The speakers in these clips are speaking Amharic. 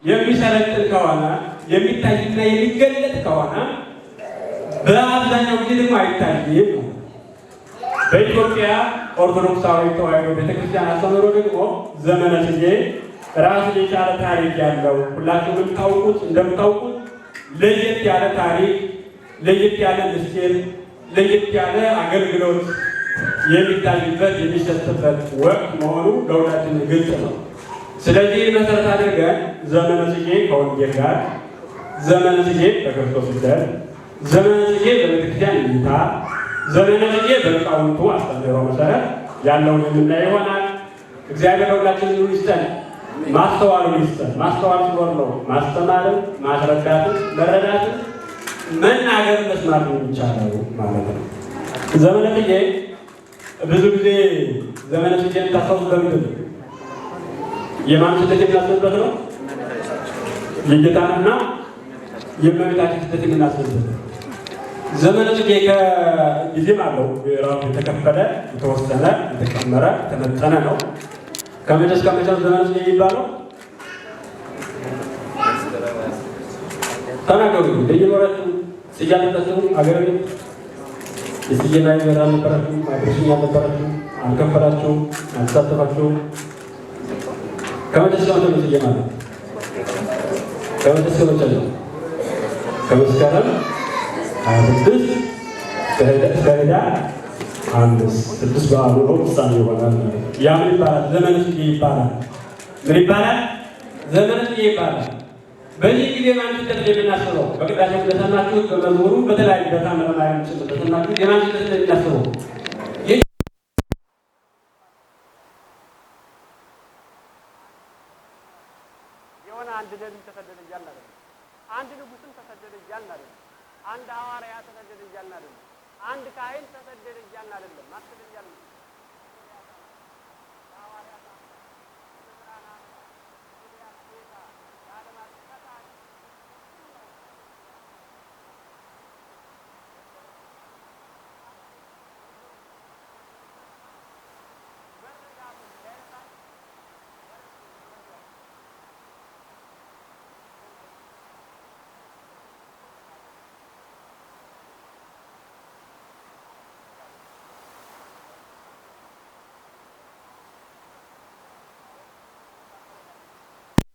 የሚሰለጥን ከሆነ የሚታይና የሚገለጥ ከሆነ በአብዛኛው ጊዜ ደግሞ አይታይም። በኢትዮጵያ ኦርቶዶክሳዊ ተዋሕዶ ቤተክርስቲያን አስተምህሮ ደግሞ ዘመነ ጽጌ ራሱን የቻለ ታሪክ ያለው ሁላችሁም እንደምታውቁት ለየት ያለ ታሪክ፣ ለየት ያለ ምስጢር፣ ለየት ያለ አገልግሎት የሚታይበት የሚሰጥበት ወቅት መሆኑ ለሁላችን ግልጽ ነው። ስለዚህ መሰረት አድርገን ዘመነ ጽጌ ከወንጌል ጋር፣ ዘመነ ጽጌ በክርስቶስ ልደት፣ ዘመነ ጽጌ በቤተክርስቲያን እይታ፣ ዘመነ ጽጌ በሊቃውንቱ አስተምህሮ መሰረት ያለውን የምናየው ይሆናል። እግዚአብሔር ለሁላችን ይስጠን፣ ማስተዋሉን ይስጠን። ማስተዋል ሲኖር ነው ማስተማርን፣ ማስረዳትን፣ መረዳትን፣ መናገር፣ መስማት የሚቻለው ማለት ነው። ዘመነ ጽጌ ብዙ ጊዜ ዘመነ ጽጌን ታስታውሱ በምንድን ነው? የማን ስደት የምናስብበት ነው? የጌታንና የእመቤታችን ስደት የምናስብበት። ዘመነ ጽጌ ከጊዜም አለው ራሱ የተከፈለ የተወሰነ የተቀመረ የተመጠነ ነው። ከመቼ እስከ መቼ ዘመነ ጽጌ የሚባለው? ተናገሩ። እንደየኖራችሁ ጽጌ አልጠጣችሁ አገር ቤት የጽጌ ማህበር አልነበራችሁም? አብረሽኝ አልነበራችሁም? አልከፈላችሁም? አልተሳተፋችሁም? ከመቼ እስከ መቼ ነው ጽጌ ማለት? ከመቼ እስከ መቼ ነው? ከመስከረም 26 እስከ ህዳር 5 6 በዓሉ ነው። ፍጻሜ ይሆናል ማለት ነው። ያ ምን ይባላል? ዘመነ ጽጌ ይባላል። ምን ይባላል? ዘመነ ጽጌ ይባላል። በዚህ ጊዜ ማን ስደት የምናስበው? በቅዳሴው እንደሰማችሁት በመዝሙሩ በተለያዩ በታምረ ማርያም ጭምር እንደሰማችሁት የማን ስደት የምናስበው? የሆነ አንድ ነቢይ ተሰደደ እያልን አይደለም። አንድ ንጉሥም ተሰደደ እያልን አይደለም። አንድ ሐዋርያ ተሰደደ እያልን አይደለም። አንድ ካህን ተሰደደ እያልን አይደለም። ማስደድ እያልን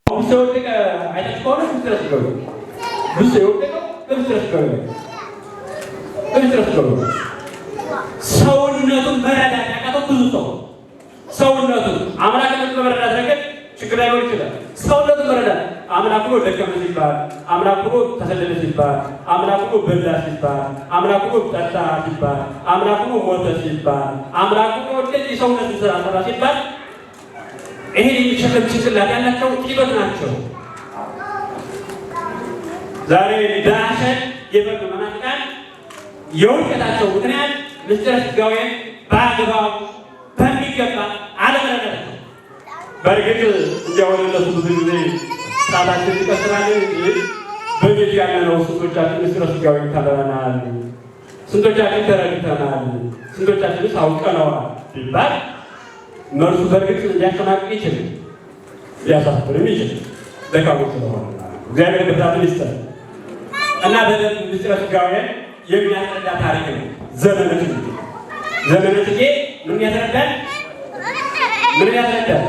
ብዙ የወደቀ አይታችሁ ከሆነ ምስጢረ ሥጋዌ ብዙ የወደቀው በምስጢረ ሥጋዌ ነው። በምስጢረ ሥጋዌ ሰውነቱን መረዳት ያቃተው ብዙ ሰው ሰውነቱን አምላክነቱን በመረዳት ረገድ ችግር ላይኖር ይችላል። ሰውነቱን መረዳት አምላክ ብሎ ደከመ ሲባል፣ አምላክ ብሎ ተሰደደ ሲባል፣ አምላክ ብሎ በላ ሲባል፣ አምላክ ብሎ ጠጣ ሲባል፣ አምላክ ብሎ ሞተ ሲባል፣ አምላክ ብሎ እንደዚህ ሰውነትን ስራ ሰራ ሲባል ይሄ የሚሸከም ጭንቅላት ያላቸው ጥቂቶች ናቸው። ዛሬ ዳሸን የበሉ መናፍቃን የውድቀታቸው ምክንያት ምስጢረ ሥጋዌን በአግባቡ በሚገባ አለመረዳታቸው። በእርግጥ እንዲያወደ እነሱ ብዙ ጊዜ ሰዓታችን ይቀስራለን እንጂ በቤት ያለነው ስንቶቻችን ምስጢረ ሥጋዌን ተምረናል፣ ስንቶቻችን ተረድተናል፣ ስንቶቻችንስ አውቀነዋል ቢባል መልሱ በእርግጥ ሊያሸማቅቅ ይችላል፣ ሊያሳፍርም ይችላል። ደካሞች ስለሆነ እግዚአብሔር ብርታቱን ይስጠን እና በደንብ ምስጢረ ሥጋዌን የሚያስረዳ ታሪክ ነው ዘመነ ጽጌ። ዘመነ ጽጌ ምን ያስረዳል? ምን ያስረዳል?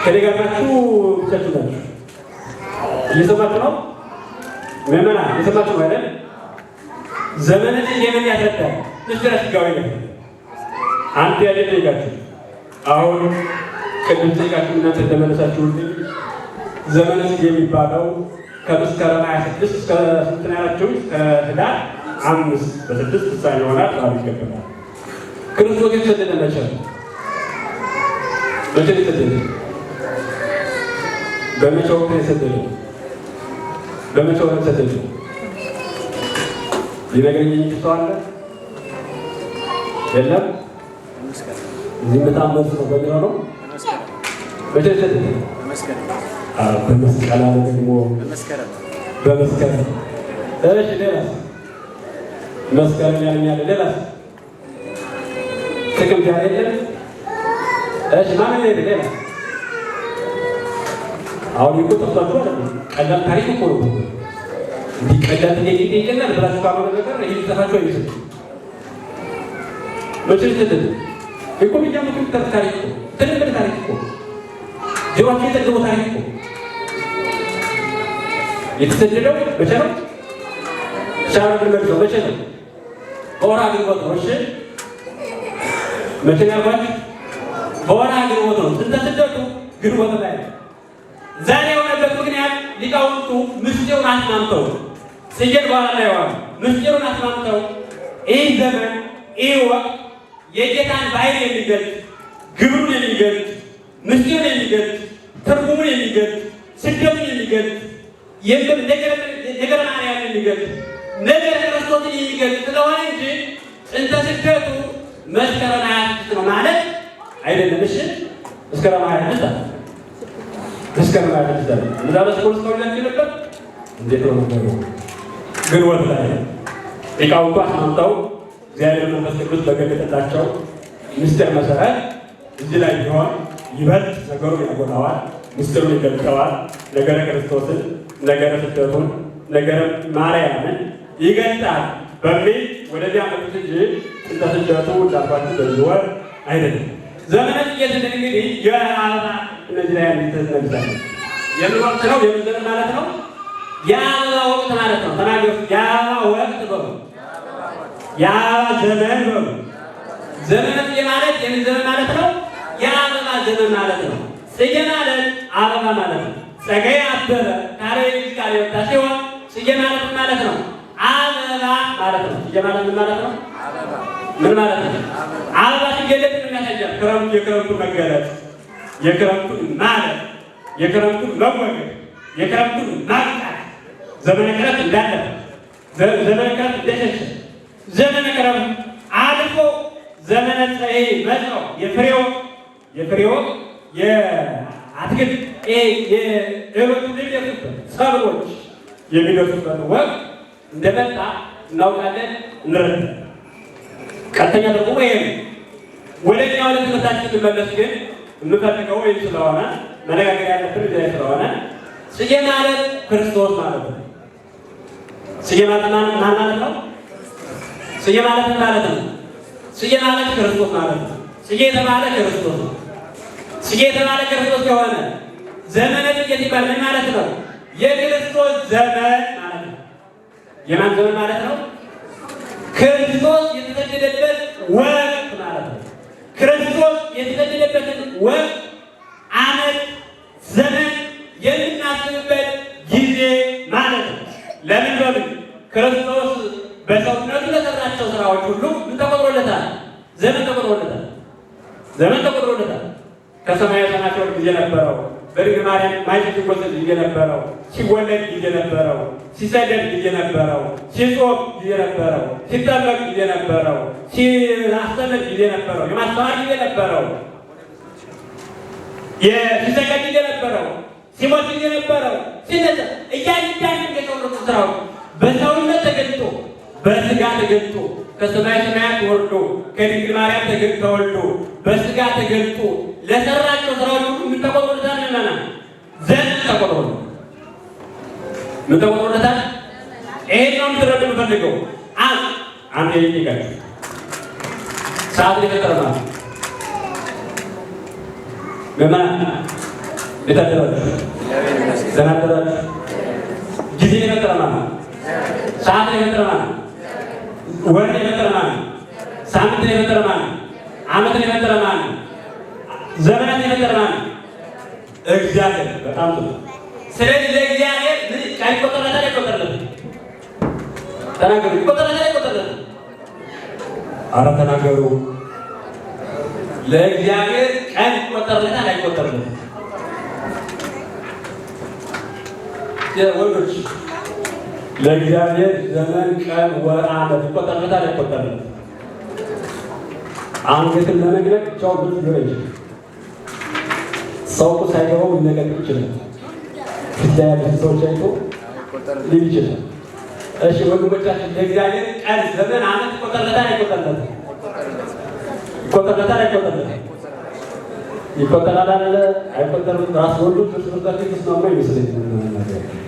ከኔ ጋር ናችሁ? ብቻችሁ ናችሁ? እየሰማችሁ ነው? ምዕመናን እየሰማችሁ ነው አይደል? ዘመነ ጽጌ ምን ያስረዳል? ምስጢረ ሥጋዌን ነው። አንድ ያለ ጠይቃችሁ አሁን ቅድም ጠይቃችሁ እናንተ እንደመለሳችሁልኝ ዘመነ ጽጌ የሚባለው ከመስከረም 26 እስከ ስንት ነው ያላችሁ? ከህዳር 5 በ6 ፍጻሜ ይሆናል። ቃሉ ይገባል። ክርስቶስ የተሰደደ መቼ ነው? መቼ የተሰደደ? በመቼ ወቅት የተሰደደ? በመቼ ወቅት የተሰደደ? ሊነግረኝ የሚችል ሰው አለ? የለም? እዚህ በጣም መልስ ነው በሚሆነው መቼ ተሰደደ? በመስቀል አለ ደግሞ በመስቀል። እሺ ሌላስ? መስቀል ያለ ሌላስ? ጥቅምት ያለ? እሺ ማን ነው ሌላ? አሁን እኮ ተፈጥሮ አይደለም ቀላል ታሪክ እኮ ነው። እንዲህ ቀላል ጥያቄ ይጠይቀናል ብላችሁ ካልሆነ ነገር ይሄ ተፋቸው አይመስልም። መቼም ትልል እኮ ቢያመጡ ታሪክ እኮ ትልል ታሪክ እኮ ጀዋች የተደረገው ታሪክ እኮ የተሰደደው መቼ ነው? ሻርብ ለብሶ መቼ ነው? በወርሃ ግንቦት ነው። እሺ መቼ ነው ያልኳችሁ? በወርሃ ግንቦት ነው። ስንተስደቱ ግንቦት ላይ ዛሬ የሆነበት ምክንያት ሊቃውንቱ ምስጢሩን አስማምተው ስየል በኋላ ላይ ዋሉ ምስጢሩን አስማምተው ይህ ዘመን ይህ ወቅት የጌታን ባህሪ የሚገልጽ ግብሩን የሚገልጽ ምስጢሩን የሚገልጽ ትርጉሙን የሚገልጽ ስደቱን የሚገልጽ ነገረ ማርያም የሚገልጽ ነገረ ክርስቶስን የሚገልጽ ስለሆነ እንጂ ጥንተ ስደቱ መስከረም 26 ነው ማለት አይደለም። እሺ መስከረም 26 መስከረም 26 እዛ በስኮል ስኮላችሁ ነበር እንዴት ነው ነገሩ? ግንቦት ላይ ሊቃውንቱ አስማምተው እግዚአብሔር መንፈስ ቅዱስ በገለጠላቸው ምስጢር መሰረት እዚህ ላይ ቢሆን ይበልጥ ነገሩን ያጎላዋል፣ ምስጢሩን ይገልጠዋል። ነገረ ክርስቶስን፣ ነገረ ስደቱን፣ ነገረ ማርያምን ይገልጣል በሚል ወደዚያ መጡት እንጂ ጥንተ ስደቱ እንዳልኳችሁ በዚህ ወር አይደለም። ዘመነ ጽጌ እንግዲህ የአበባ እነዚህ ላይ ያሉት የምን ወቅት ነው? የምን ዘመን ማለት ነው? የአበባ ወቅት ማለት ነው። ተናገሩ። የአበባ ወቅት በሉ። የአበባ ዘመን በሉ። ዘመነ ጽጌ ማለት የምን ዘመን ማለት ነው? የአበባ ዘመን ማለት ነው። ጽጌ ማለት አበባ ማለት ነው። ጸገይ አበበ ካሬ ቃል ወጣ ሲሆን ጽጌ ማለት ማለት ነው አበባ ማለት ነው። ጽጌ ማለት ምን ማለት ነው? ምን ማለት ነው? አበባ ሲገለጥ ምን ያሳያል? ክረምቱ የክረምቱ መገለጥ፣ የክረምቱ ማለት፣ የክረምቱ መወገድ፣ የክረምቱ ማብቃት፣ ዘመነ ክረምት እንዳለፈ፣ ዘመነ ክረምት እንደሸሸ፣ ዘመነ ክረምት አልፎ ዘመነ ፀሐይ መጣው የፍሬው የአትክልት የእህሎች የሚደርሱበት ሰብሎች የሚደርሱበት ወቅት እንደመጣ እናውቃለን፣ እንረዳለን። ቀጥተኛ ትርጉሙ ይሄ ነው። ወደኛ ወደ ትምህርታችን እንመለስ። ግን የምፈልገው ወይም ስለሆነ መነጋገር ያለብን እዚህ ላይ ስለሆነ ጽጌ ማለት ክርስቶስ ማለት ነው። ጽጌ ማለት ማን ማለት ነው? ጽጌ ማለት ምን ማለት ነው? ጽጌ ማለት ክርስቶስ ማለት ነው። ጽጌ የተባለ ክርስቶስ ነው። ጽጌ የተባለ ክርስቶስ የሆነ ዘመነ ጽጌ ሲባል ምን ማለት ነው? የክርስቶስ ዘመን ማለት ነው። የማን ዘመን ማለት ነው? ክርስቶስ የተሰደደበት ወቅት ማለት ነው። ክርስቶስ የተሰደደበትን ወቅት፣ ዓመት፣ ዘመን የምናስብበት ጊዜ ማለት ነው። ለምን በምን ክርስቶስ በሰውነቱ ለሰራቸው ስራዎች ሁሉ ምን ተቆጥሮለታል? ዘመን ተቆጥሮለታል። ዘመን ተቆጥሮለታል። ከሰማየ ሰማያት ሲወርድ ጊዜ ነበረው። በድንግል ማርያም ማኅፀን ሲወሰድ ጊዜ ነበረው። ሲወለድ ጊዜ ነበረው። ሲሰደድ ጊዜ ነበረው። ሲጾም ጊዜ ነበረው። ሲጠመቅ ጊዜ ነበረው። ሲያስተምር ጊዜ ነበረው። የማስተማር ጊዜ ነበረው። ሲሰቀል ጊዜ ነበረው። ሲሞት ጊዜ ነበረው። ሲነሳ እያንዳንዱ የሰውነቱ ስራው በሰውነት ተገልጦ በስጋ ተገልጦ ከሰማይ ሰማያት ወርዶ ከድንግል ማርያም ተወልዶ በስጋ ተገልጦ ለሰራቸው ስራዎች ሁሉ ምን ተቆጥሮለታል? ዘመን ተቆጥሮለታል። ምን ተቆጥሮለታል? ይሄን ነው እንድትረዱ የምፈልገው። አንድ ይጠይቃል። ሰዓት የፈጠረ ማለት በማን የታደራችሁ ዘናደራችሁ ጊዜ የፈጠረ ማለት ሰዓት የፈጠረ ማለት ወር የፈጠረ ማለት ሳምንት የፈጠረ ማለት ዓመት የፈጠረ ማለት ዘመናት የፈጠረ ማለት እግዚአብሔር። በጣም ጥሩ። ስለዚህ ለእግዚአብሔር ምን ቃል ይቆጠርለታል? አይቆጠርለትም? ተናገሩ። ይቆጠርለታል? አይቆጠርለትም? ኧረ ተናገሩ። ለእግዚአብሔር ቀን ይቆጠርለታል? አይቆጠርለትም? ወንዶች ለእግዚአብሔር ዘመን፣ ቀን፣ ወር፣ ዓመት ይቆጠርለታል? አይቆጠርለትም? አንገትን ለመግለጥ ብቻው ብዙ ሊሆን ይችላል። ሰው ሳይገባው ሊነገር ይችላል። ፊት ላይ ያሉት ሰዎች አይቶ ሊል ይችላል። እሺ ወንድሞቻችን ለእግዚአብሔር ቀን፣ ዘመን፣ ዓመት ይቆጠርለታል? አይቆጠርለትም? ይቆጠርለታል? አይቆጠርለትም? ይቆጠራል አለ አይቆጠርም። ራስ ወንዱ ተስፋታችሁ ተስማማ ይመስለኛል።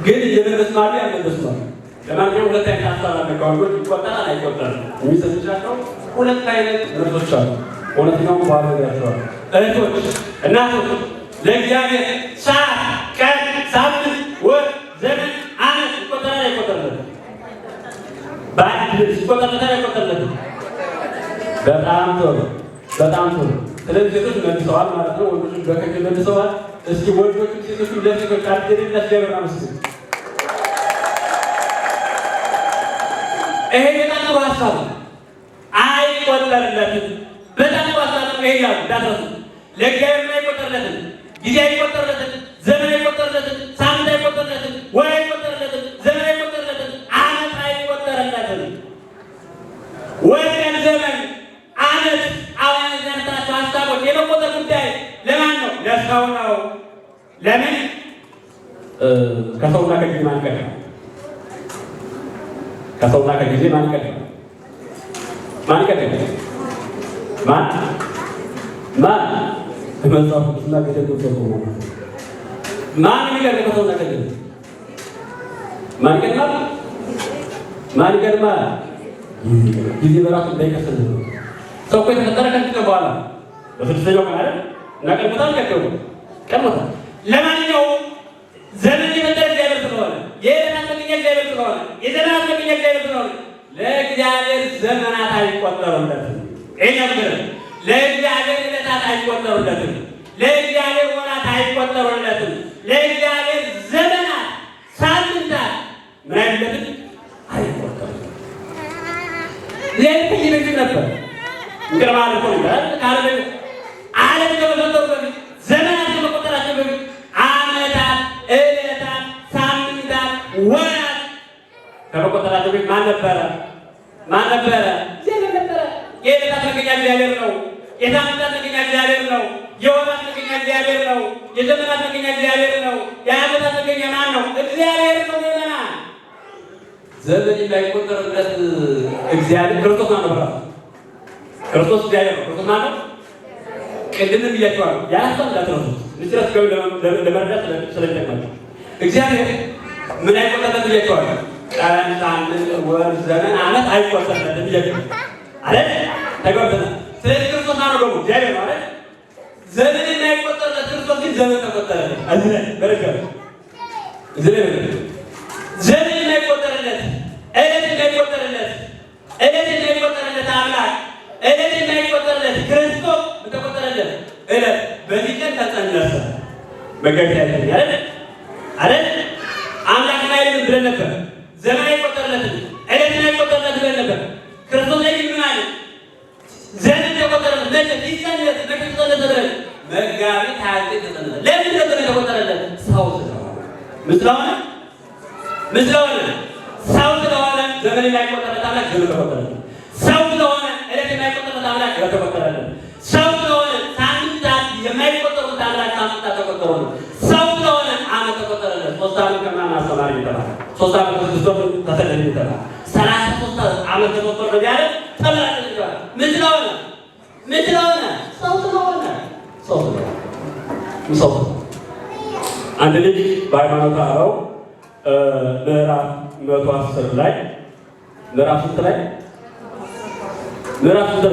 ግን እየደረስ ማለት ያለበት ነው። ለማንኛውም ሁለት አይነት ሀሳብ አለ። ከወንዶች ይቆጠራል አይቆጠርም የሚሰጥቻቸው ሁለት አይነት ምርቶች አሉ። እውነተኛውን በኋላ ያቸዋል። እህቶች፣ እናቶች ለእግዚአብሔር ሰዓት፣ ቀን፣ ሳምንት፣ ወር፣ ዘመን፣ ዓመት ይቆጠራል አይቆጠርም? በአንድ ልብስ ይቆጠርለታል አይቆጠርለትም? በጣም ጥሩ በጣም ጥሩ። ስለዚህ ሴቶች መልሰዋል ማለት ነው። ወንዶች በከክ መልሰዋል። እስኪ ወንዶች ሴቶች ለሴቶች አድርገን ለእግዚአብሔር አመስግኑ። ይሄ በጣም ጥሩ ሀሳብ ነው። አይቆጠርለትም። በጣም ጥሩ ሀሳብ ነው። ይሄ ያው ዳሰሱ ለእግዚአብሔር አይቆጠርለትም። ጊዜ አይቆጠርለትም። ዘመን አይቆጠርለትም። ሳምንት አይቆጠርለትም። ወር አይቆጠርለትም። ዘመን አይቆጠርለትም። ዓመት አይቆጠርለትም። ወር፣ ቀን፣ ዘመን፣ ዓመት አሁን ያነሳናቸው ሀሳቦች የመቆጠር ጉዳይ ለማን ነው? ለሰው ነው። ለምን? ከሰውና ከጊዜ ማን ቀደመ? ከሰውና ከጊዜ ማን ቀደመ? ማን ቀደመ? ማን በመጽሐፍ ቅዱስና ከተጠቀሱ ነው። ማን ይቀድማል? ከሰውና ከጊዜ ማን ይቀድማል? ማን ይቀድማል? ጊዜ በራሱ እንዳይከሰል ነው። ሰው እኮ የተፈጠረ ከጥቂት በኋላ በስድስተኛው ቀን አይደል? እና ቀድሞታል ቀድሞታል። ለማንኛውም ዘመን የፈጠረ እግዚአብሔር ስለሆነ የዕለታት መገኛ እግዚአብሔር ስለሆነ የዘመናት መገኛ እግዚአብሔር ስለሆነ ለእግዚአብሔር ዘመናት አይቆጠሩለትም። ለእግዚአብሔር ዕለታት አይቆጠሩለትም። ለእግዚአብሔር ወራት አይቆጠሩለትም። ለእግዚአብሔር ዘመናት፣ ሳምንታት ምን አይለትም አይቆጠሩለትም። ለዚህ ይነግር ነበር እንግዲህ ማለት ነው ዓለም ከመፈጠሩ በፊት ዘመናት ከመቆጠራቸው በፊት ዓመታት፣ ዕለታት፣ ሳምንታት፣ ወራት ከመቆጠራቸው በፊት ማን ነበረ? ማን ነበረ? እግዚአብሔር ነበረ። የዕለታት መገኛ እግዚአብሔር ነው። የሳምንታት መገኛ እግዚአብሔር ነው። የወራት መገኛ እግዚአብሔር ነው። የዘመናት መገኛ እግዚአብሔር ነው። የዓመታት መገኛ ማን ነው? እግዚአብሔር ነው። ዘመን የማይቆጠርለት እግዚአብሔር ክርስቶስ ነው። በራሱ ክርስቶስ እግዚአብሔር ነው። ክርስቶስ ማለት ቅድምም ብያቸዋለሁ። ያላሰብ እንዳትረሱ ንስረት ገብ ለመረዳት ስለሚጠቅማቸው እግዚአብሔር ምን አይቆጠርለት ብያቸዋለሁ። ቀን፣ ሳምንት፣ ወር፣ ዘመን፣ ዓመት አይቆጠርለት ብያቸዋለሁ አይደል? ተገብተናል። ስለዚህ ክርስቶስ ማለት ደግሞ እግዚአብሔር ማለት ዘመን የማይቆጠርለት ክርስቶስ ግን ዘመን ተቆጠረለት። እዚህ ላይ በረጋል እዚህ ላይ ዘመን የማይቆጠርለት ዕለት የማይቆጠርለት አምላክ ዕለት የማይቆጠርለት ክርስቶስ ተቆጠረለት። ዕለት በዚህ ቀን ተጸነሰ መጋቢት አይደል አይደል? አምላክ ላይ ብለን ነበር። ዘመን አይቆጠርለትም፣ ዕለት አይቆጠርለት ብለን ነበር። ክርስቶስ ላይ ምን አለ? ዘመን ተቆጠረለት። ለምን ይጸነስ ተቆጠረለት ብለን መጋቢት ታይት ተጸነሰ። ለምን ተቆጠረለት? ሰው ስለሆነ ሰው ስለሆነ ዘመን የማይቆጠርለት አምላክ ዘመን ተቆጠረለት። ሰው ስለሆነ ዕለት የማይቆጠርለት አምላክ ዕለት ተቆጠረለት። ሰው ስለሆነ ሳምንታት የማይቆጠሩት አምላክ ሳምንታት ተቆጠሩለት። ሰው ስለሆነ ዓመት ተቆጠረለት። 3 ዓመት ከማን አስተማሪ ይተባል? 3 ዓመት ከ6 ወር ተሰደደ ይተባል። 33 ዓመት ተቆጠረ ያለ ተመላለ ይተባል። ምን ስለሆነ ሰው ስለሆነ አንድ ልጅ በሃይማኖት አበው ምዕራፍ 110 ላይ ምዕራፍ ስንት ላይ ምዕራፍ አለ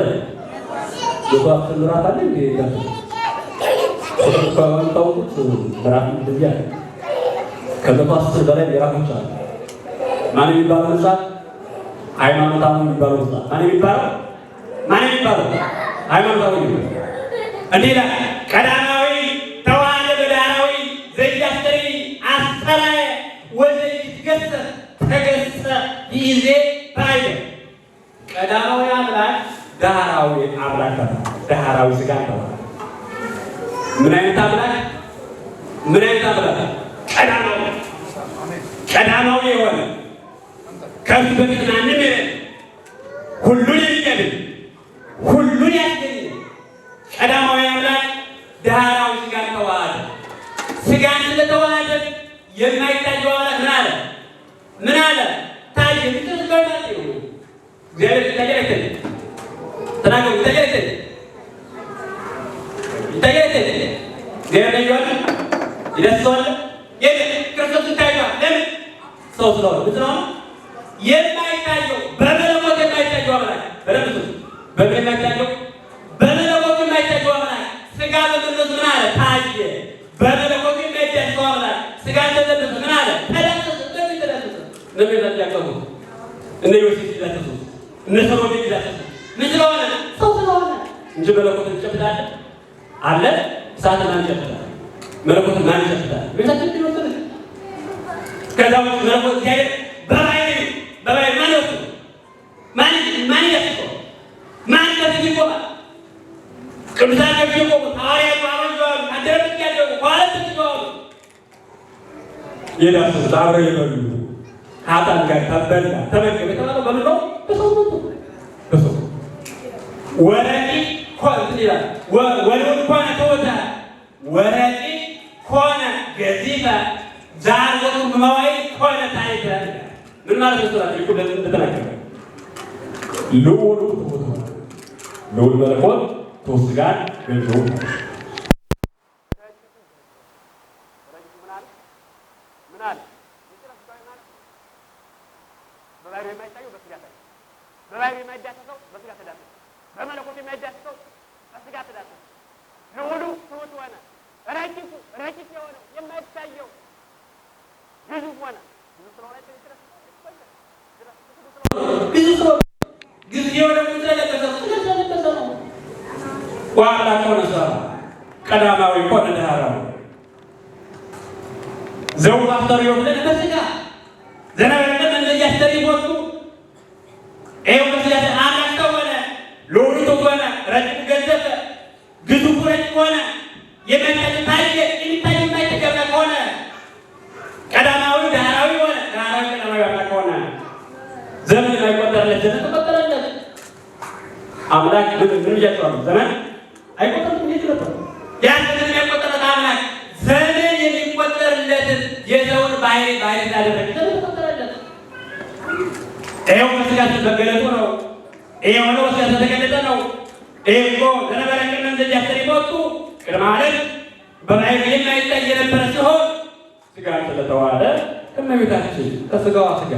እንዴ? ታውቁት ምዕራፍ እንደዚያ ከ110 በላይ ምዕራፎች አሉ። ማን የሚባለው መጽሐፍ? ሃይማኖታዊ የሚባለው መጽሐፍ ማን የሚባለው ሃይማኖታዊ እንዲህ ይላል። ቀዳማዊ ተዋህደ በዳህራዊ ዘያስተሪ አስተረ ወዘይትገሰጽ ተገሰጸ ይዜ ባይደ ቀዳማዊ አምላክ ዳህራዊ አምላክ ዳህራዊ ስጋ ነው። ምን አይነት አምላክ? ቀዳማዊ የሆነ ከፍ በፊት ማንም የለም፣ ሁሉን የሚቀድም ሁሉን ያስገኝ ቀዳማዊ አምላክ ዳህራዊ ስጋን ተዋሃደ። ስጋን ስለተዋሃደ የማይታየው አምላክ ምን አለ? ታየ። ምንድን ነው እግዚአብሔር ይታያል አይታይም? ተናገሩ። ይታያል አይታይም? ገበያው ይደርሳል ክርስቶስ ታይቷል። ለምን ሰው ስለሆነ ምንድነው የማይታየው በመለኮት የማይታየው አምላክ በምን የማይታየው በመለኮት የማይታየው አምላክ ስጋ በመለኮት ምን አለ ታየ። በመለኮት የማይታየው አምላክ ስጋ ተለበሰ ምን አለ ተዳሰሰ። በምን ተዳሰሰ? ለምን ያቀቡ እንደ ዮሴፍ ተዳሰሱ እነ ሰሎሜ ተዳሰሱ። ምን ስለሆነ ሰው ስለሆነ እንጂ መለኮት ይጨብጣል አለ እሳት ማን ይጨብጣል? መለኮት ማን ይጨብጣል? ቤታችን ይወሰደ ከዛው መለኮት ያየ በባይ ማን ነው ማን ያስቆ ማን ያስቆ ቅዱሳን ያስቆ ሐዋርያት ማመንዋል አደረክ ያለው ማለት ነው። የዳሱ ታብረ ይበሉ አጣን ጋር ተበላ ተመገበ ተባለ በሉ በሰው ወረቂ ኮንት ይላል ወለውን ኮነ ተወታ ወረቂ ኮነ ገዚፈ ዛርወቱ መዋይ ኮነ ታይተ ምን ማለት ነው? ታዲያ ይቁል እንደተናገረ ልዑል መለኮት ሦስት ጋር ገንዘቡ ምን አለ በባህሪ የማይታየው በስጋ ታየ። በባህሪ የማይዳሰሰው በስጋ ተዳሰሰ። በመለኮት የማይዳሰሰው በስጋ ተዳሰሰ። ልዑሉ ትሑት ሆነ። ረቂቅ የሆነው የማይታየው ግዙፍ ሆነ። ጊዜው ደግሞ ስለለበሰ ነው። ዋላ ኮነ ሰራ ቀዳማዊ ኮነ ዳራው ዘው አፍተሪው ብለን በስጋ ዘናበለ እንደያስተሪ ወጡ ኤው በስጋ አምላክ ሆነ። ልዑል ሆነ። ረቂቅ ገዘፈ። ግዙፍ ረቂቅ ሆነ። የማይታየ የማይተገባ ሆነ። ቀዳማዊ ዳራዊ ሆነ። ዳራዊ ቀዳማዊ አምላክ ሆነ። ዘመን አይቆጠርለት ዘመን ተቆጠረለት። አምላክ ምን ይያጫው ዘመን አይቆጠርም። እንዴት ነው ያን ዘመን አይቆጠርለት አምላክ ዘመን የሚቆጠርለት የዘውን ባህሪ ያደረገ ዘመን ተቆጠረለት። ይሄው በስጋ ተገለጡ ነው። ይሄው ነው በስጋ ተገለጠ ነው። ይሄው ዘነበረከን እንደዚህ ያስተሪቦቱ ቅድመ ዓለም በባህሪ የማይታይ የነበረ ሲሆን ስጋ ስለተዋሃደ ከመቤታችን ከስጋዋ ስጋ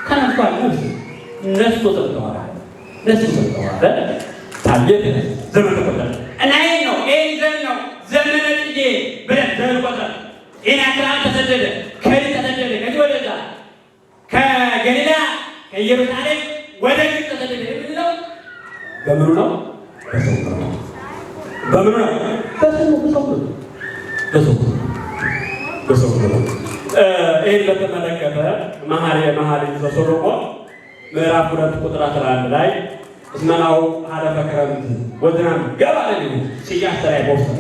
ከነፍሷ ነፍስ ተሰጥተዋል። ታየት ዘመን ተቆጠረ እና ይሄ ነው ዘመነ ጽጌ ብለን ዘመን ቆጠረ። ኤናክራን ተሰደደ ከዚህ ወደዛ ከገሊላ ከኢየሩሳሌም ወደ ግብፅ ተሰደደ። የምንለው በምኑ ነው? በምኑ ነው? በሰው ነው። ይህን በተመለከተ መኃልየ ዘሰሎሞን ምዕራፍ 2 ቁጥር 11 ላይ እስመናሁ ሀለፈ ክረምት ወዝናም ገባ ለሊሁ ሲያስተራይ ቦስተን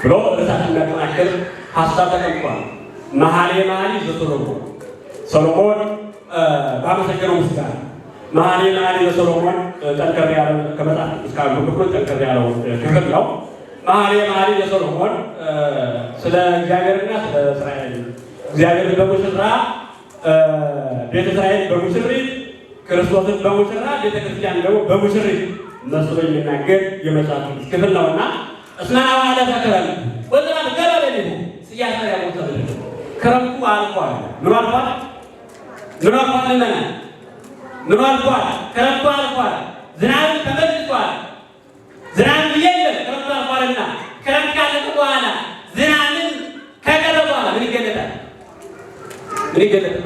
ብሎ በሳት የሚያጠናክር ሀሳብ ተቀምጧል። መኃልየ ዘሰሎሞን ሰሎሞን ባመሰገነው ምስጋና መኃልየ ዘሰሎሞን ጠንከር ያለ ከመጽሐፍ ቅዱስ ካሉ ክፍሎች ጠንከር ያለው ክፍል ነው። መኃልየ ዘሰሎሞን ስለ እግዚአብሔርና ስለ እስራኤል እግዚአብሔር በሙሽራ ቤተ እስራኤል በሙሽሪት ክርስቶስን በሙሽራ ቤተ ክርስቲያን ደግሞ በሙሽሪት መስሎ የሚናገር የመጽሐፍ ቅዱስ ክፍል ነውና እስመናሁ ሀለፈ ክረምት ወዝናም ገባ ለሊሁ ሲያስተራይ ቦስተን ክረምቱ አልፏል። ምን አልፏል? ምን አልፏል? ክረምቱ አልፏል። ዝናብ ተመልሷል። ዝናብ የለም። ክረምቱ አልፏልና ክረምት ካለፈ በኋላ ዝናብን ከቀረ በኋላ ምን ይገለጣል? ምን ይገለጣል?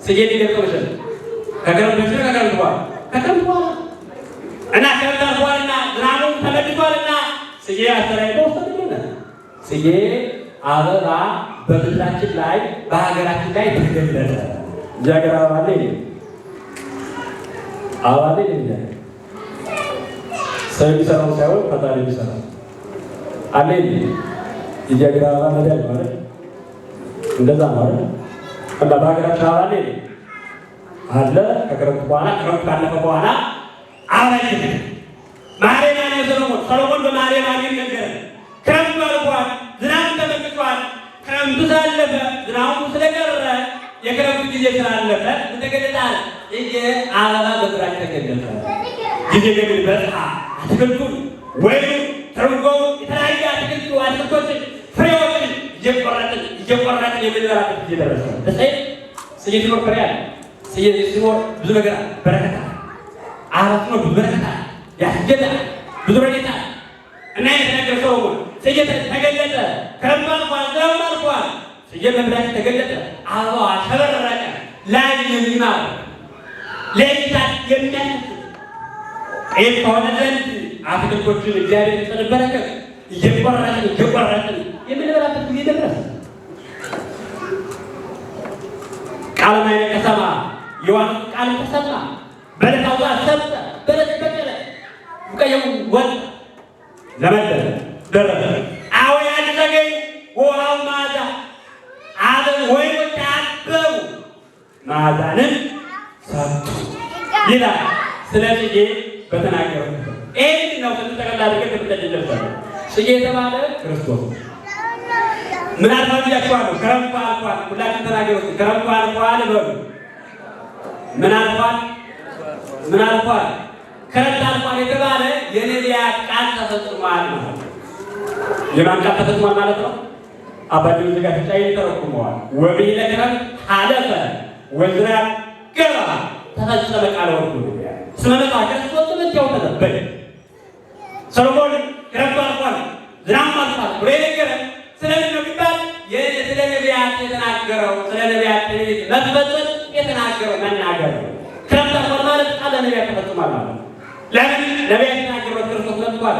ስጌት ይገለጣል። ከክረምት በፊት ከክረምት በኋላ እና ክረምት አልፏልና ዝናቡ ተመልሷልና ስጌ አስተራይ ቦስተን ስጌ አበባ በምድራችን ላይ በሀገራችን ላይ ተገለጠ። እዚህ ሀገር አበባ አለ ሰው የሚሰራው ሳይሆን ፈጣሪ የሚሰራው አለ። እዚህ ሀገር አበባ መዳል ማለት እንደዛ ማለት እና በሀገራችን አበባ አለ። ከክረምት በኋላ ክረምት ካለፈ በኋላ አበባ መኃልየ ሰሎሞን በመኃልየ ነገረ ክረምቱ አልፏል። ዝናቡ ተመልሷል። ክረምቱ ሳለፈ ዝናቡ ስለቀረ የክረምቱ ጊዜ ስላለፈ ተገለጣል። አበባ በምድራችን ተገለጠ። ጊዜ ግን በጽሐ አትክልቱን ወይም ትርንጎውን የተለያየ አትክልቶችን ፍሬዎችን እየቆረጥን የምንበላበት ጊዜ ደረሰ። ስዬ ሲኖር ፍሬ አለ። ስዬ ሲኖር ብዙ ነገር አለ። በረከት አለ። አራት ነው ብዙ በረከት አለ። ያስጌጣል። ብዙ ረድኤት አለ እና የተነገረ ሰሎሞን ስዬ ተገለጠ። ክረምቱ አልፏል፣ ዝናቡ አልፏል። ስዬ መብላት ተገለጠ። አበባው አሸበረቀ። ላይ የሚማር ለእይታት የሚያስደስት ይህ ከሆነ ዘንድ አትክልቶችን እግዚአብሔር የሰጠን በረከት እየቆረጥን የምንበላበት ጊዜ ደረሰ። ቃለ ማኅሌተ ተሰማ ዮሐንስ ቃል ተሰማ በለታው ጋር ሰጠ። በለት በቀለ ቡቃያው ወጣ ለመደረ ደረሰ። አዎ ያን ዘገይ ውሃው ማዛ አበብ ወይኖች አበቡ ማዛንን ሰጡ ይላል። ስለዚህ በተናገረው ይሄን ነው ተጠቅላላ አድርገን ከተደረሰ ስዬ የተባለ ክርስቶስ ምን አልፏል ብያችኋለሁ። ክረምቱ አልፏል። ሁላችን ተናገሩ። ክረምቱ አልፏል በሉ። ምን አልፏል? ምን አልፏል? ክረምት አልፏል የተባለ የነቢያት ቃል ተፈጽሟል ማለት ነው። የማን ቃል ተፈጽሟል ማለት ነው? አባጆች ጋር ተጫይ ተረኩመዋል። ወብሂለ ክረምት ሀለፈ ወዝራብ ገባ ተፈጸመ ቃለ ወርዱ ስመመጣ ክርስቶስ ተመጣው ተነበየ። ሰሎሞን ክረምቱ አልፏል ዝናብ አልፏል ብሎ የነገረን ስለምን ነው ቢባል ስለ ነቢያት የተናገረው ስለ ነቢያት ትንቢት መፈጸም የተናገረው መናገር ነው። ክረምት አልፏል ማለት ቃለ ነቢያት ተፈጽሟል ማለት ነው። ለምን ነቢያት የተናገረው ክርስቶስ መጥቷል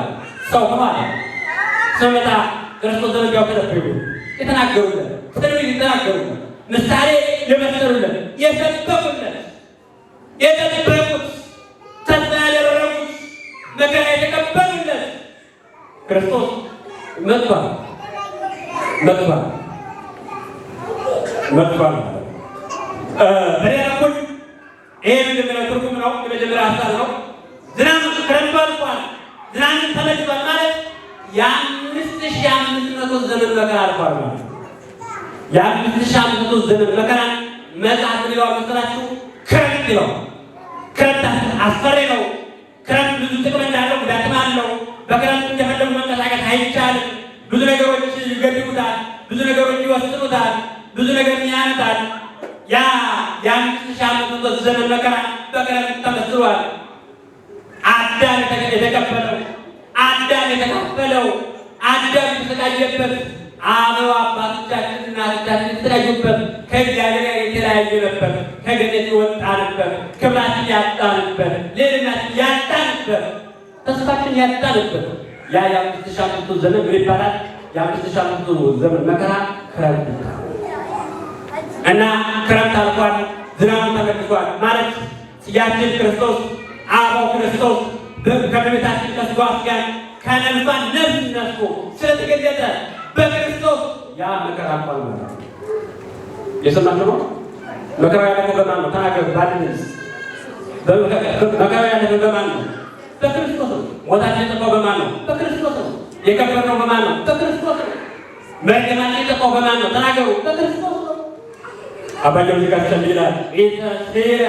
ሰው ሆኗል። ስመመጣ ክርስቶስ ተመጣው ተነበየ የተናገሩለት ትንቢት የተናገሩለት ምሳሌ የመሰሉለት የሰበኩለት የተጠበቁት ተስፋ ያደረጉት መከራ የተቀበሉለት ክርስቶስ መጥቷል። በሌላ በኩል ይሄ የመጀመሪያ ትርጉም ነው። የመጀመሪያ ሀሳብ ነው። ዝናብ ክረምቱ አልፏል፣ ዝናብን ተመልሷል ማለት የ5500 ዘመን መከራ አልፏል ማለት ነው። የ5500 ዘመን መከራ መጽሐፍ ምን ይለዋል መሰላችሁ? ክረምት ይለዋል። ክረምት አስፈሪ ነው። ክረምት ብዙ ጥቅም እንዳለው ጉዳትም አለው። በክረምት እንደፈለጉ መንቀሳቀስ አይቻልም። ብዙ ነገሮች ይገድቡታል፣ ብዙ ነገሮች ይወስኑታል፣ ብዙ ነገር ያነታል። ያ የ5500 ዘመን መከራ በክረምት ተመስሏል። አዳም የተቀበለው አዳም የተሰቃየበት አበው አባቶቻችን እናቶቻችን የተለያዩበት ከእግዚአብሔር ጋር የተለያየንበት ከገነት የወጣንበት ክብራችን ያጣንበት ሌልናችን ያጣንበት ተስፋችን ያጣንበት ያ የ5500 ዘመን ምን ይባላል? የ5500 ዘመን መከራ ክረምት እና ክረምት አልፏል፣ ዝናቡ ተመልሷል ማለት ያችን ክርስቶስ አበው ክርስቶስ ከእመቤታችን ከሥጋዋ ጋር ከነፍሷ ነፍስ ነስቶ ስለተገለጠ በክርስቶስ ያ መከራ አልፏል ማለት ነው። የሰማችሁ ነው። መከራ ያለፈው በማን ነው? ተናገሩ። ባድንስ መከራ ያለፈው በማን ነው? በክርስቶስ ነው። ሞታችን የጠፋው በማን ነው? በክርስቶስ ነው። የከበርነው በማን ነው? በክርስቶስ ነው። መርገማችን የጠፋው በማን ነው? ተናገሩ። በክርስቶስ ነው። አባጆች ጋር ይላል ኢተስረ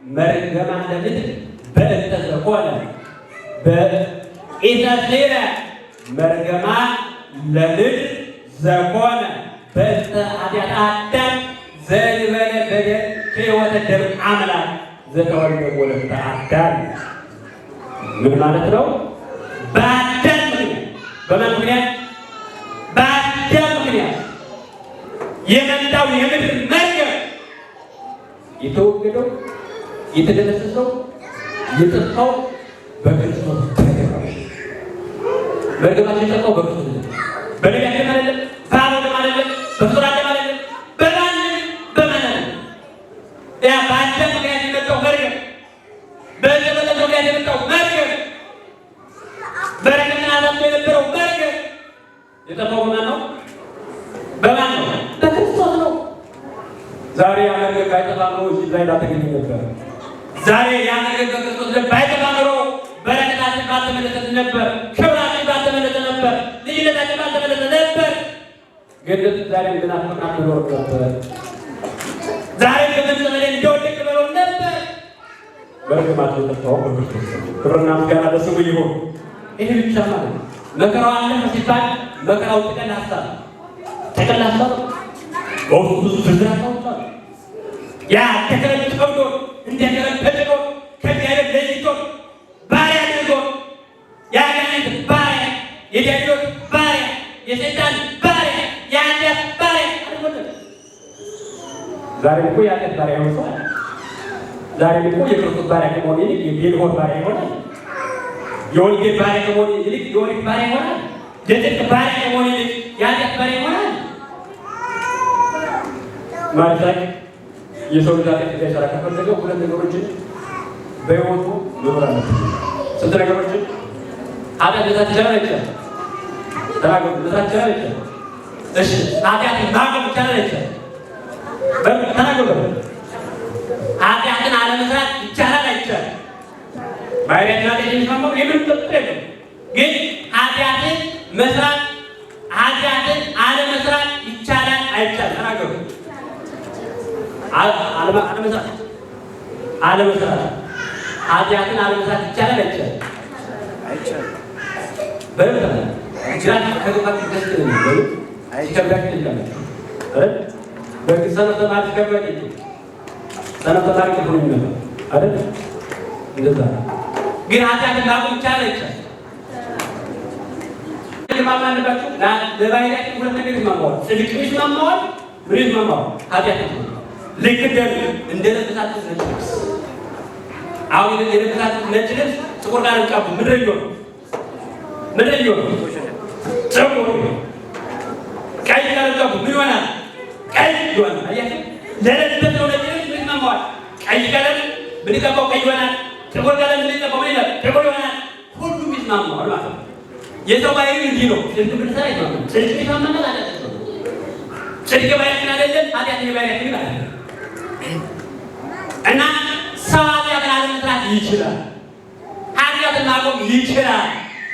መርገማ ለምድር በእንተ ዘኮነ ኢተስረ መርገማ ለምድር ዘኮነ በእንተ ኃጢአተ አዳም ዘእንበለ በደል ሕይወተ ደም አምላክ ዘተወልደ ወለተ አዳም። ምን ማለት ነው? በአዳም ምክንያት በማን ምክንያት? በአዳም ምክንያት የመጣው የምድር መርገም የተወገደው የተደመሰሰው የጠፋው በክርስቶስ ተገኘ። መርገማችን የጠፋው በክርስቶስ ነው። በነቢያት አይደለም፣ በአበው አይደለም፣ በፍጡራን አይደለም፣ በማንም ያ በአዳም ምክንያት የመጣው መርገም በዘመነ ምክንያት የመጣው መርገም በረከትን አዛምቶ የነበረው መርገም የጠፋው በማን ነው? በማን ነው? በክርስቶስ ነው። ዛሬ ያ መርገም ባይጠፋ ኖሮ እዚህ ላይ ላተገኘ ነበር። ዛሬ ያ መርገም በክርስቶስ ላይ ባይጠፋ ኖሮ በረከታችን ባልተመለሰ ነበር፣ ክብራችን ባልተመለሰ ነበር፣ ልዩነታችን ባልተመለሰ ነበር። ገነት ዛሬ እንድናፈቃት ኖር ነበር። ዛሬ በመንጸለ እንደወደቅ በኖር ነበር። መርገማችን የጠፋው በክርስቶስ ነው። ክብርና ምስጋና ለስሙ ይሁን። ይሄ ብቻ ማለት ነው። መከራው አለፈ ሲባል መከራው ጥቅል ሀሳብ ብዙ ብዛታዎች አሉ። ያ ተከረብ ከብዶ እንደከረብ ተጭቆ ከእግዚአብሔር ለይቶ ባሪያ አድርጎ የአጋንንት ባሪያ፣ የዲያብሎስ ባሪያ፣ የሰይጣን ባሪያ፣ የኃጢአት ባሪያ አድርጎታል። ዛሬ እኮ የኃጢአት ባሪያ ይሆናል። ዛሬ እኮ የክርስቶስ ባሪያ ከመሆን ይልቅ የቢልሆን ባሪያ ይሆናል። የወንጌል ባሪያ ከመሆን ይልቅ የወንጌል ባሪያ ይሆናል። የጽድቅ ባሪያ ከመሆን ይልቅ የኃጢአት ባሪያ ይሆናል። ማለት የሰው ልጅ ኃጢአት እንዳይሰራ ከፈለገ ሁለት ነገሮችን በሕይወቱ መኖር አለበት። ስንት ነገሮችን? ኃጢአት መስራት ይቻላል አይቻልም? ተናገሩ። መስራት ይቻላል አይቻልም? እሺ፣ ኃጢአትን ማቆም ይቻላል አይቻልም? ተናገሩ። ኃጢአትን አለመስራት ይቻላል አይቻልም? ባይሪያትና ጤና የሚስማማው የምን ጥቅም የለም። ግን ኃጢአትን መስራት ኃጢአትን አለመስራት ይቻላል አይቻልም? ተናገሩ። አለመስራት ኃጢአትን አለመስራት ይቻላል አይቻልም? አይቻልም። በእርግጥ ግራን ከገባት ደስ ይላል። አይቻልም ይላል። በክርስቲያኖች ተማሪ ከበደ ሰነፍ ተማሪ ከሆነ ነው አይደል? እንደዛ ግን ኃጢአትን ማቆም ይቻላል አይቻልም? ለማማንባችሁ ለባህሪያችን ሁለት ነገር ይስማማዋል። ጽድቅ ይስማማዋል። ምን ይስማማዋል? ኃጢአት ይስማማዋል። ልክ እንደ ለብሳችሁ ነጭ ልብስ አሁን የለብሳችሁ ነጭ ልብስ ጥቁር ጋር እንቀቡ ምድር ይሆን ጥቁር ቀይ ጋር እንቀቡ ምን ይሆናል? ቀይ ይሆናል። አያችሁ ለለበሰው ነጭ ልብስ ምን ይስማማዋል? ቀይ ቀለም ብንቀባው ቀይ ይሆናል። ጥቁር ቀለም ብንቀባው ምን ይላል? ጥቁር ይሆናል። ሁሉም ይስማማዋል ማለት ነው። የሰው ባህሪ እንዲህ ነው። ጽድቅ ብንሰራ ይስማማል። ጽድቅ ይስማማል አይደል? ጽድቅ ባህሪያችን አይደለም፣ ኃጢአት ባህሪያችን ይላል። እና ሰው ኃጢአትን አለመስራት ይችላል። ኃጢአትን ማቆም ይችላል።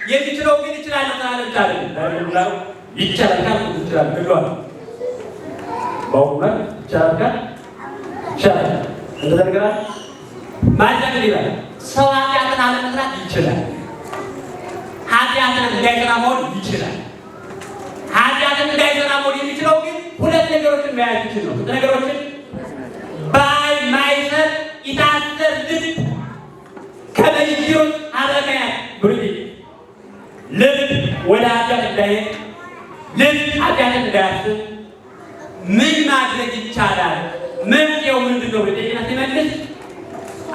የሚችለው ግን ይችላል ማለት አይደለም። ይቻላል ካልኩ ይችላል ብሏል። በእውነት ይቻላል ካል ይቻላል እንደዛ ነገር ማለት ይላል። ሰው ኃጢአትን አለመስራት ይችላል። ኃጢአትን እንዳይሰራ መሆን ይችላል። ኃጢአትን እንዳይሰራ መሆን የሚችለው ግን ሁለት ነገሮችን መያዝ ይችል ነው። ነገሮችን ባይ ማይሰር ኢታሰር ልብ ከበይጆት አረጋያ ብሩይ ልብ ወደ ኃጢአት እንዳይሄድ ልብ ኃጢአትን እንዳያስብ ምን ማድረግ ይቻላል? መፍትሄው ምንድን ነው? ብጤና ሲመልስ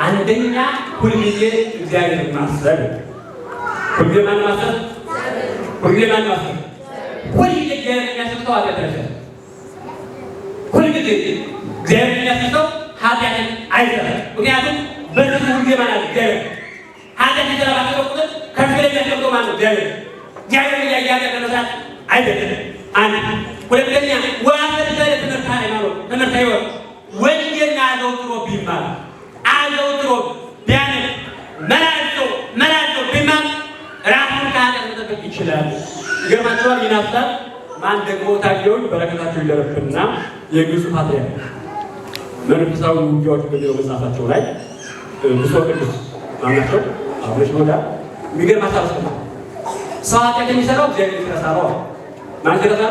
አንደኛ ሁልጊዜ እግዚአብሔርን ማሰብ። ሁልጊዜ ማን ማሰብ? ሁልጊዜ ማን ማሰብ? ሁልጊዜ እግዚአብሔርን የሚያስብ ሰው ኃጢአት አይሰራም። ሁልጊዜ እግዚአብሔርን የሚያስብ ሰው ኃጢአትን አይሰራም። ምክንያቱም በልቡ ሁልጊዜ ማን አለ? እግዚአብሔር። ኃጢአት ሲሰራ ባሰበ ቁጥር ከፊት የሚያስቀምጠው ማን ነው? እግዚአብሔር። እግዚአብሔር እያያለ ለመስራት አይደለም። አንድ ሁለተኛ ወአፈርሰለ ትምህርተ ሃይማኖት ትምህርተ ሕይወት ወንጌልን አዘውትሮ ቢማር አዘውትሮ ቢያነብ መላልሶ ቢማር ራሱን ከኃጢአት መጠበቅ ይችላል። ይገርማችኋል። ይህን ሀሳብ ማን ደግሞ ታየውን በረከታቸው ይደረብና የግብፁ ፓትርያርክ መንፈሳዊ ውጊያዎች በሚለው መጽሐፋቸው ላይ ብፁዕ ቅዱስ ማናቸው አቡነ ሽኖዳ የሚገርም ሀሳብ አስቀምጠዋል። ሰው ኃጢአት የሚሰራው እግዚአብሔር ሲረሳ ነው። ማን ሲረሳ?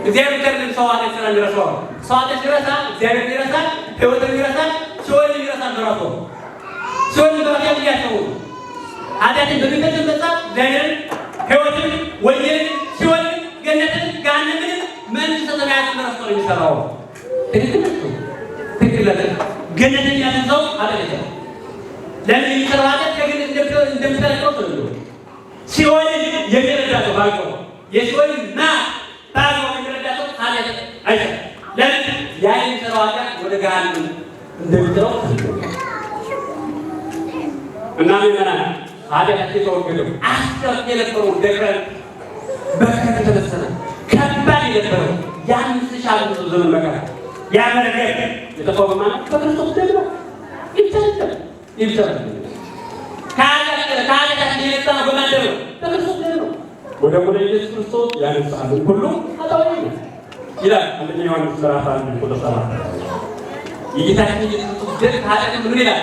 እግዚአብሔር ከርንም ሰው ኃጢአት ሲሰራ ይረሳዋል። ሰው ኃጢአት ሲረሳ እግዚአብሔር ይረሳል፣ ሕይወትን ይረሳል፣ ሲኦልን ይረሳል። በራሱ ሲኦልን በራሱ ያያሰው ኃጢአትን በሚፈጽም መጽሐፍ እግዚአብሔርን፣ ሕይወትን፣ ወንጌልን፣ ሲኦልን፣ ገነትን፣ ገሃነምን፣ መንግሥተ ሰማያትን ረስቶ ነው የሚሰራው። ትክክል ነው። ገነትን ያሰው ኃጢአት ለምን የሚሰራው ኃጢአት ከገነት እንደምትለቀው ነው። ሲኦልን የሚረዳ ሰው ባልቆ የሲኦልን ና ባልቆ የሚረዳ ሰው ኃጢአት አይሰራም። ለምን ያ የሚሰራው ኃጢአት ወደ ገሃነም እንደሚጥለው እና ምዕመናን ኃጢአት የተወገደው አስከፊ የነበረው ደብረን በረከት የተበሰረ ከባድ የነበረው የ5,000 ዘመን መከራ ያመረገ የተቆመ ማለት በክርስቶስ ደም ነው። ይብቻል ከኃጢአት የነጻ በማደር ነው። በክርስቶስ ደም ነው። ወደ ኢየሱስ ክርስቶስ ያነሳልን ሁሉ አጣወይ ይላል አንደኛ ዮሐንስ ምዕራፍ 1 ቁጥር 7 የጌታችን ኢየሱስ ክርስቶስ ደም ኃጢአትን ምን ይላል?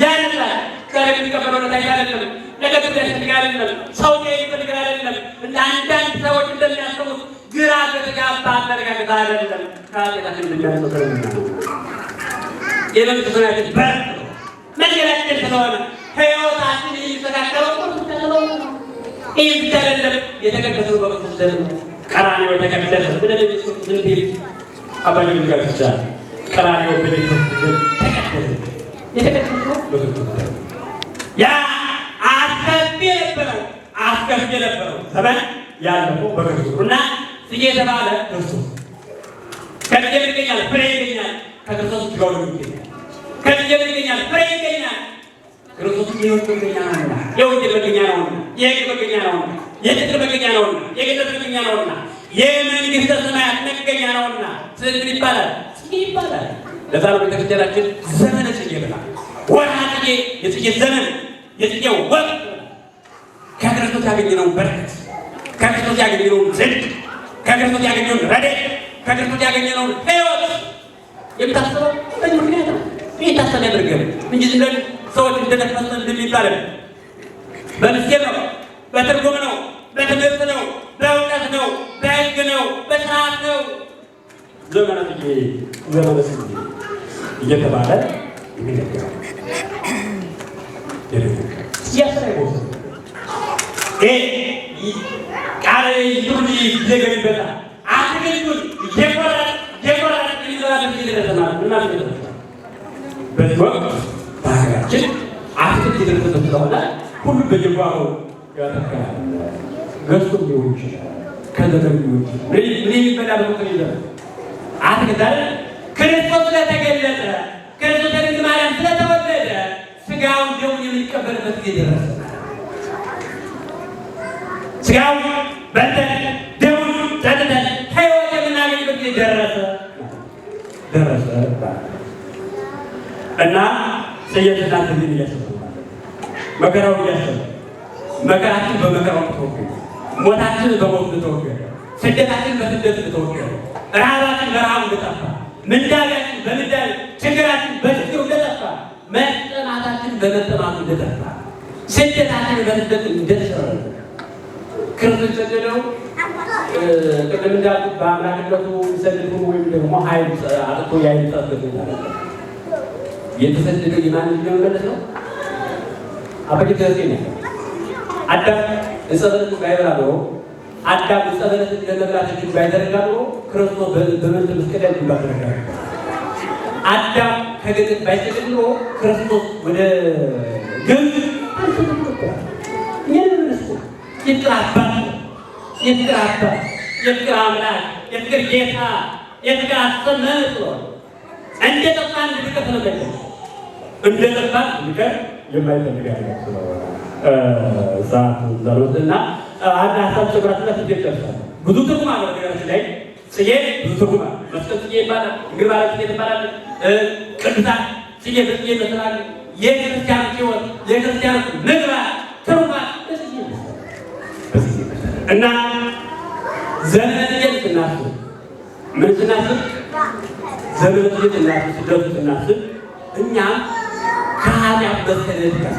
ያነጻል። ዛሬ የሚቀበለው ነገር አይደለም። ነገር ያስፈልጋል አይደለም። ሰው ይፈልጋል አይደለም። እንደ አንዳንድ ሰዎች እንደሚያስቡት ግራ ከተጋባ አመለካከት አይደለም። ከኃጢአታችን እንደሚያስወግድ የመንግስት ሰማያት በር መንገዳችን ስለሆነ ሕይወታችን የሚስተካከለው ነው። ይህ ብቻ አይደለም። የተቀደሰው በቅዱስ ደም ቀራንዮ የተቀደሰ ብለን ዝንቢል አባጅ ጋር ይቻላል። ቀራንዮ በቅዱስ ደም ተቀደሰ። የተቀደሰው በቅዱስ ደም ያ አስከፊ የነበረው ዘመን ያለፈው በክርስቶስ እና ስዬ የተባለ ክርስቶስ ከልጄ ይገኛል፣ ፍሬ ይገኛል። ከክርስቶስ ጋር ይገኛል። ከልጄ ይገኛል፣ ፍሬ ይገኛል። ክርስቶስ የሕይወት መገኛ ነውና፣ የወንጌል መገኛ ነውና፣ የሕግ መገኛ ነውና፣ የጽድቅ መገኛ ነውና፣ የገነት መገኛ ነውና፣ የመንግስተ ሰማያት መገኛ ነውና ስዕል ይባላል፣ ጽጌ ይባላል። ለዛ ነው ቤተክርስቲያናችን ዘመነ ጽጌ ብላ ወርሃ ጽጌ፣ የጽጌ ዘመን፣ የጽጌ ወቅት ከክርስቶስ ያገኘነውን በረከት፣ ከክርስቶስ ያገኘነውን ጽድቅ፣ ከክርስቶስ ያገኘነውን ረድኤት፣ ከክርስቶስ ያገኘነውን ሕይወት የምታስበው በዚህ ምክንያት ነው። ይህ ታሳቢ ያደርገን እንጂ ዝም ብለን ሰዎች እንደተፈሰ እንደሚባል በምስጢር ነው፣ በትርጉም ነው፣ በትምህርት ነው፣ በእውቀት ነው፣ በሕግ ነው፣ በስርዓት ነው ዘመነ ጽጌ እየተባለ የሚነገረው ያስረጎት ቃል ይሁን ይዘገኝበታል። አትግሉን የቆረጥ ይዘራል ይደረሰናል እና በዚህ ወቅት በሀገራችን አትክልት የደረሰበት ስለሆነ ሁሉም በየጓሮ ያተካል። ገዝቶ ሊሆን ይችላል፣ ከዘገብ ሊሆን ይችላል። ምን የሚበላ በቁጥር ይዘራል። አትክልት ክርስቶስ ስለተገለጠ ክርስቶስ ከድንግል ማርያም ስለተወለደ ስጋውን ደሙን የምንቀበልበት ጊዜ ደረሰ። ስጋውን በልተን ደሙን ጠጥተን ሕይወት የምናገኝበት ጊዜ ደረሰ እና ስየትና ትንቢት እያሰቡ መከራው እያሰቡ መከራችን በመከራው ተወገደ፣ ሞታችን በሞት ተወገደ፣ ስደታችን በስደት ተወገደ፣ ረሃባችን በረሃብ እንደጠፋ፣ ምንዳቤያችን በምንዳቤ፣ ችግራችን በችግሩ እንደጠፋ፣ መጠማታችን በመጠማቱ እንደጠፋ፣ ስደታችን በስደት እንደተሰረዘ ክርስቶስ የሰደደው ቅድም እንዳልኩት በአምላክነቱ ሰልፉ ወይም ደግሞ ኃይል አጥቶ ያይጣበት ነው። የተሰደደው የማን ልጅ ነው ማለት ነው? አባቴ ነው። አዳም ዕፀ በለስን ባይበላ ኖሮ አዳም ዕፀ በለስን ለመብላት እጁን ባይዘረጋ ኖሮ ክርስቶስ በመንተ መስቀል ላይ ግንባር ተደረገ። አዳም ከገነት ባይሰግድ ኖሮ ክርስቶስ ወደ ግብፅ የፍቅር አባት፣ የፍቅር አምላክ፣ የፍቅር ጌታ፣ የፍቅር አስተምህሮ ስለሆነ እንደ ጠፋ እንድንቀር ስለፈለገ እንደ ጠፋ እንድንቀር የማይፈልግ አይነት ስለሆነ ሰዓት ዘሮትና አንድ ሀሳብ ጨምራትና ስደት ደርሳል። ብዙ ትርጉም አለ። ነገራችን ላይ ጽጌ ብዙ ትርጉም አለ። መስቀል ጽጌ ይባላል፣ እግር ማለት ጽጌ ይባላል፣ ቅዱሳን ጽጌ በጽጌ ይመስላል። የክርስቲያን ሕይወት የክርስቲያን ምግባር ትሩፋት እና ዘመነ ጽጌን ስናስብ ምን ስናስብ ዘመነ ጽጌን ስናስብ ስደቱ ስናስብ እኛም ከኃጢአት መሰደድ ጋር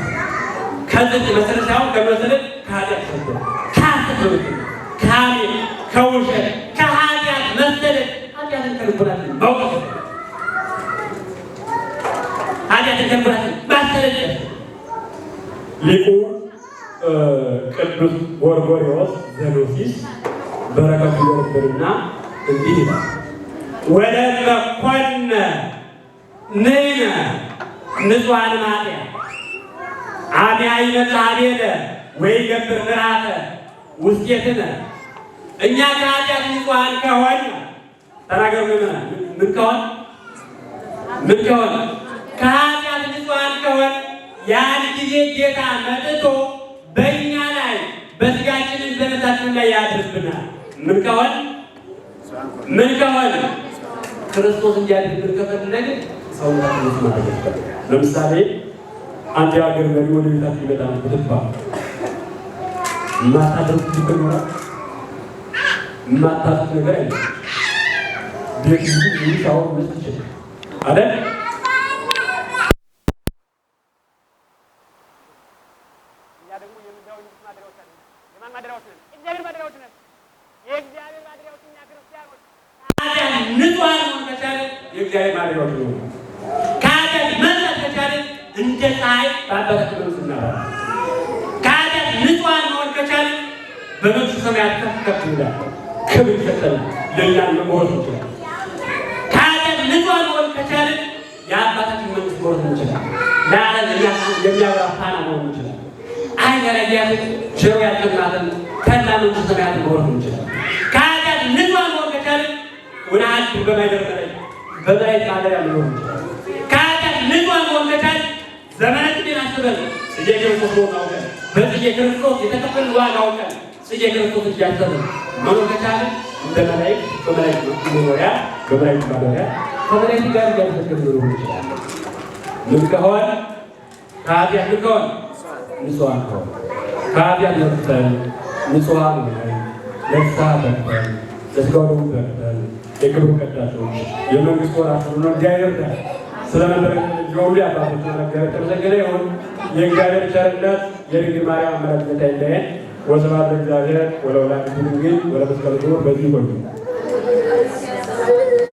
ከጽድቅ መሰደድ ሳይሆን ከመሰደድ ከኃጢአት መሰደድ ከሐሰት ከሐሜት ከውሸት ከኃጢአት መሰደድ ኃጢአትን ከልቦናችን ማውጣት ኃጢአትን ከልቦናችን ማሰደድ ሊቁ ቅዱስ ጎርጎርዮስ ዘኖሲስ በረከቱ ይወርድና እንዲህ ይላል። ወለመ ኮነ ንሕነ ንጹሐነ ኃጢአት አብያ ይመጽአቤነ ወይገብር ምሕረተ ውስቴትነ። እኛ ከኃጢአት ንጹሐን ከሆን ተናገሩ ምእመናን፣ ምን ከሆን ከኃጢአት ንጹሐን ከሆን ያን ጊዜ ጌታ መጥቶ በእኛ ላይ በስጋችንን በነፍሳችን ላይ ያድርብናል። ምን ከሆን ክርስቶስ እንዲያድርብን ከፈለግን ሰውነታችን ማለት ነው። ለምሳሌ አንድ የሀገር መሪ ወደ ቤታችን ይመጣል ብትባል የማታደርጉት ችግር ይኖራል። የማታጡት ነገር አይደለም። ቤት ሻወር ውስጥ ይችላል አይደል? እኛ ደግሞ የእግዚአብሔር ማደሪያዎች ነው። ከኃጢአት መንጻት ከቻልን እንደ ፀሐይ በአባታችን መንግሥት እናበራለን። ከኃጢአት ንጹሐን መሆን ከቻልን በመንግሥተ ሰማያት ከፍ ይላል፣ ክብር ይሰጠናል፣ ለእኛም መውረስ እንችላለን። ከኃጢአት ንጹሐን መሆን ከቻልን የአባታችን መንግሥት መውረስ እንችላለን። ለዓለም የሚያበራ ፋና መሆን እንችላለን። ዓይን ያላያትን ጆሮ ያልሰማትን ተድላ መንግሥተ ሰማያትን መውረስ እንችላለን። ከኃጢአት ንጹሐን መሆን ከቻልን ወደ አንድ በማይደር በመላእክት ማደሪያ መኖር እንችላለን። ከኃጢአት ንጹሐን መሆን ከቻልን ዘመነ ጽጌን አስበን ጽጌ ክርስቶስ መሆን አውቀን በጽጌ ክርስቶስ የተከፈልን ዋጋ አውቀን ጽጌ ክርስቶስ እያሰብን መኖር ከቻልን እንደ መላእክት በመላእክት መኖሪያ በመላእክት ማደሪያ ከመላእክት ጋር እያመሰገንን መኖር እንችላለን። ምን ከሆነ ከኃጢአት ምን ከሆነ ንጹሐን ከሆነ ከኃጢአት ነጽተን ንጹሐን ሆነን ለንስሐ በቅተን ለሥጋው ደሙ በቅተን የክብሩ ቀዳሾች የመንግሥት ወራሾች ሆነን እግዚአብሔር ጋር ስለነበረ የሁሉ አባቶች እግዚአብሔር የተመሰገነ ይሁን። የእግዚአብሔር ቸርነት የድንግል ማርያም አማላጅነት አይለየን። ወስብሐት ለእግዚአብሔር ወለወላዲቱ ድንግል ወለመስቀሉ ክቡር። በዚህ ይቆዩ።